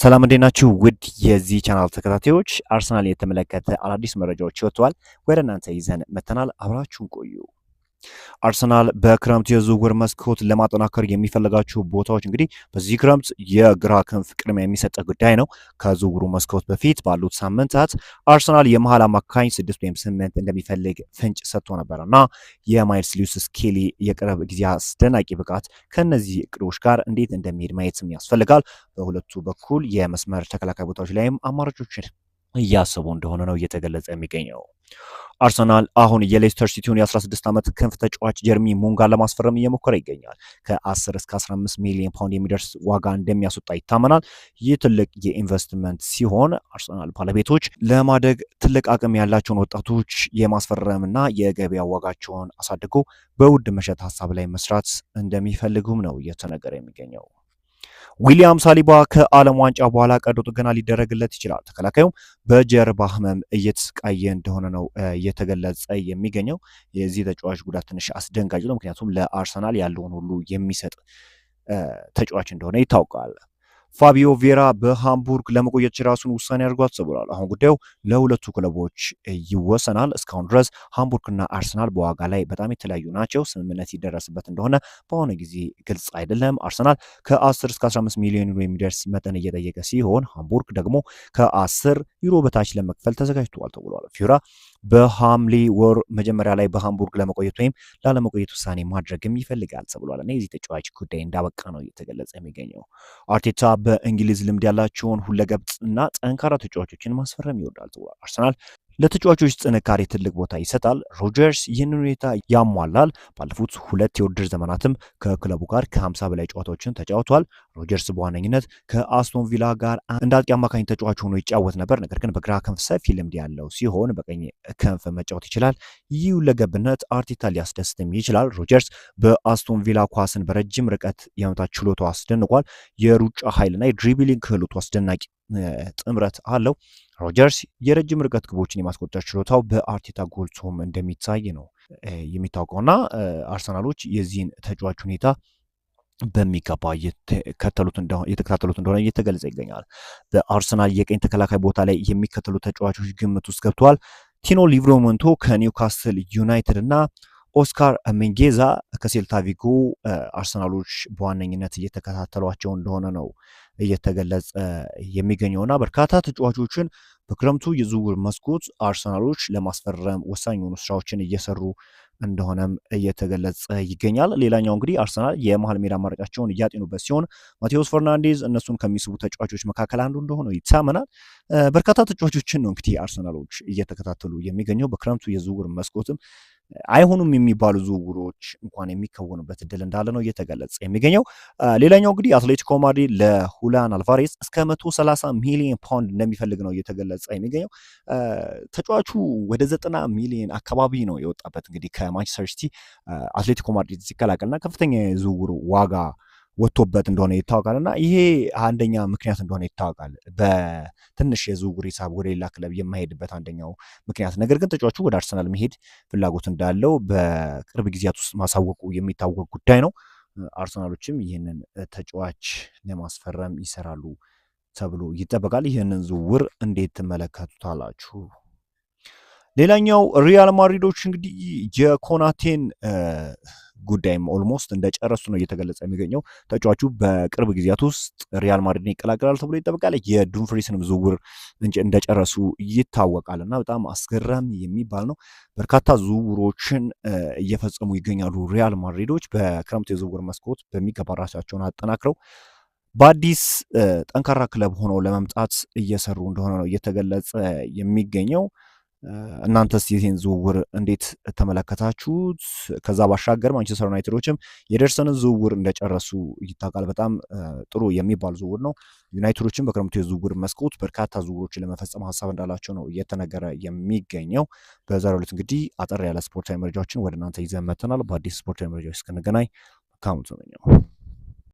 ሰላም እንዴት ናችሁ? ውድ የዚህ ቻናል ተከታታዮች አርሰናል የተመለከተ አዳዲስ መረጃዎች ወጥተዋል። ወደ እናንተ ይዘን መተናል። አብራችሁን ቆዩ። አርሰናል በክረምት የዝውውር መስኮት ለማጠናከር የሚፈልጋቸው ቦታዎች እንግዲህ በዚህ ክረምት የግራ ክንፍ ቅድሚያ የሚሰጥ ጉዳይ ነው። ከዝውውሩ መስኮት በፊት ባሉት ሳምንታት አርሰናል የመሃል አማካኝ 6 ወይም 8 እንደሚፈልግ ፍንጭ ሰጥቶ ነበርና የማይልስ ሉዊስ ስኬሊ የቅርብ ጊዜ አስደናቂ ብቃት ከነዚህ እቅዶች ጋር እንዴት እንደሚሄድ ማየትም ያስፈልጋል። በሁለቱ በኩል የመስመር ተከላካይ ቦታዎች ላይም አማራጮችን እያሰቡ እንደሆነ ነው እየተገለጸ የሚገኘው። አርሰናል አሁን የሌስተር ሲቲውን የ16 ዓመት ክንፍ ተጫዋች ጀርሚ ሙንጋን ለማስፈረም እየሞከረ ይገኛል። ከ10 እስከ 15 ሚሊዮን ፓውንድ የሚደርስ ዋጋ እንደሚያስወጣ ይታመናል። ይህ ትልቅ የኢንቨስትመንት ሲሆን አርሰናል ባለቤቶች ለማደግ ትልቅ አቅም ያላቸውን ወጣቶች የማስፈረምና የገበያ ዋጋቸውን አሳድጎ በውድ መሸጥ ሀሳብ ላይ መስራት እንደሚፈልጉም ነው እየተነገረ የሚገኘው። ዊሊያም ሳሊባ ከዓለም ዋንጫ በኋላ ቀዶ ጥገና ሊደረግለት ይችላል። ተከላካዩም በጀርባ ህመም እየተሰቃየ እንደሆነ ነው እየተገለጸ የሚገኘው። የዚህ ተጫዋች ጉዳት ትንሽ አስደንጋጭ ነው፣ ምክንያቱም ለአርሰናል ያለውን ሁሉ የሚሰጥ ተጫዋች እንደሆነ ይታወቃል። ፋቢዮ ቬራ በሃምቡርግ ለመቆየት ራሱን ውሳኔ አድርጓል ተብሏል። አሁን ጉዳዩ ለሁለቱ ክለቦች ይወሰናል። እስካሁን ድረስ ሃምቡርግና አርሰናል በዋጋ ላይ በጣም የተለያዩ ናቸው። ስምምነት ይደረስበት እንደሆነ በአሁኑ ጊዜ ግልጽ አይደለም። አርሰናል ከ10 እስከ 15 ሚሊዮን ዩሮ የሚደርስ መጠን እየጠየቀ ሲሆን ሃምቡርግ ደግሞ ከ10 ዩሮ በታች ለመክፈል ተዘጋጅተዋል ተብሏል። ፊዮራ በሐምሌ ወር መጀመሪያ ላይ በሃምቡርግ ለመቆየት ወይም ላለመቆየት ውሳኔ ማድረግም ይፈልጋል ተብሏል እና የዚህ ተጫዋች ጉዳይ እንዳበቃ ነው እየተገለጸ የሚገኘው። አርቴታ በእንግሊዝ ልምድ ያላቸውን ሁለገብ እና ጠንካራ ተጫዋቾችን ማስፈረም ይወዳል ተብሏል። አርሰናል ለተጫዋቾች ጥንካሬ ትልቅ ቦታ ይሰጣል። ሮጀርስ ይህንን ሁኔታ ያሟላል። ባለፉት 2 የውድድር ዘመናትም ከክለቡ ጋር ከ50 በላይ ጨዋታዎችን ተጫውቷል። ሮጀርስ በዋነኝነት ከአስቶን ቪላ ጋር እንደ አጥቂ አማካኝ ተጫዋች ሆኖ ይጫወት ነበር። ነገር ግን በግራ ክንፍ ሰፊ ልምድ ያለው ሲሆን በቀኝ ክንፍ መጫወት ይችላል። ይህ ሁለገብነት አርቴታ ሊያስደስትም ይችላል። ሮጀርስ በአስቶን ቪላ ኳስን በረጅም ርቀት የመምታት ችሎታው አስደንቋል። የሩጫ ኃይልና የድሪብሊንግ ክህሎቱ አስደናቂ ጥምረት አለው። ሮጀርስ የረጅም ርቀት ግቦችን የማስቆጠር ችሎታው በአርቴታ ጎልቶም እንደሚታይ ነው የሚታወቀውና አርሰናሎች የዚህን ተጫዋች ሁኔታ በሚገባ የተከታተሉት እንደሆነ እየተገለጸ ይገኛል። በአርሰናል የቀኝ ተከላካይ ቦታ ላይ የሚከተሉ ተጫዋቾች ግምት ውስጥ ገብተዋል። ቲኖ ሊቭራሞንቶ ከኒውካስትል ዩናይትድ እና ኦስካር ሜንጌዛ ከሴልታ ቪጎ አርሰናሎች በዋነኝነት እየተከታተሏቸው እንደሆነ ነው እየተገለጸ የሚገኘውና በርካታ ተጫዋቾችን በክረምቱ የዝውውር መስኮት አርሰናሎች ለማስፈረም ወሳኝ የሆኑ ስራዎችን እየሰሩ እንደሆነም እየተገለጸ ይገኛል። ሌላኛው እንግዲህ አርሰናል የመሃል ሜዳ አማራጫቸውን እያጤኑበት ሲሆን ማቴዎስ ፈርናንዴዝ እነሱን ከሚስቡ ተጫዋቾች መካከል አንዱ እንደሆነ ይታመናል። በርካታ ተጫዋቾችን ነው እንግዲህ አርሰናሎች እየተከታተሉ የሚገኘው። በክረምቱ የዝውውር መስኮትም አይሆኑም የሚባሉ ዝውውሮች እንኳን የሚከወኑበት እድል እንዳለ ነው እየተገለጸ የሚገኘው። ሌላኛው እንግዲህ አትሌቲኮ ማድሪድ ለሁሊያን አልቫሬዝ እስከ 130 ሚሊዮን ፓውንድ እንደሚፈልግ ነው እየተገለጸ የሚገኘው። ተጫዋቹ ወደ 90 ሚሊዮን አካባቢ ነው የወጣበት እንግዲህ ከማንቸስተር ሲቲ አትሌቲኮ ማድሪድ ሲቀላቀልና ከፍተኛ የዝውውር ዋጋ ወጥቶበት እንደሆነ ይታወቃል እና ይሄ አንደኛ ምክንያት እንደሆነ ይታወቃል። በትንሽ የዝውውር ሂሳብ ወደ ሌላ ክለብ የማይሄድበት አንደኛው ምክንያት። ነገር ግን ተጫዋቹ ወደ አርሰናል መሄድ ፍላጎት እንዳለው በቅርብ ጊዜያት ውስጥ ማሳወቁ የሚታወቅ ጉዳይ ነው። አርሰናሎችም ይህንን ተጫዋች ለማስፈረም ይሰራሉ ተብሎ ይጠበቃል። ይህንን ዝውውር እንዴት ትመለከቱታላችሁ? ሌላኛው ሪያል ማድሪዶች እንግዲህ የኮናቴን ጉዳይም ኦልሞስት እንደጨረሱ ነው እየተገለጸ የሚገኘው። ተጫዋቹ በቅርብ ጊዜያት ውስጥ ሪያል ማድሪድን ይቀላቀላል ተብሎ ይጠበቃል። የዱምፍሪስንም ዝውውር እንደጨረሱ ይታወቃል እና በጣም አስገራሚ የሚባል ነው። በርካታ ዝውውሮችን እየፈጸሙ ይገኛሉ ሪያል ማድሪዶች በክረምት የዝውውር መስኮት በሚገባ ራሳቸውን አጠናክረው በአዲስ ጠንካራ ክለብ ሆነው ለመምጣት እየሰሩ እንደሆነ ነው እየተገለጸ የሚገኘው። እናንተስ የዚህን ዝውውር እንዴት ተመለከታችሁት? ከዛ ባሻገር ማንቸስተር ዩናይትዶችም የኤደርሰንን ዝውውር እንደጨረሱ ይታወቃል። በጣም ጥሩ የሚባል ዝውውር ነው። ዩናይትዶችም በክረምቱ የዝውውር መስኮት በርካታ ዝውውሮችን ለመፈጸም ሀሳብ እንዳላቸው ነው እየተነገረ የሚገኘው። በዛሬው ዕለት እንግዲህ አጠር ያለ ስፖርታዊ መረጃዎችን ወደ እናንተ ይዘን መጥተናል። በአዲስ ስፖርታዊ መረጃዎች እስክንገናኝ መልካም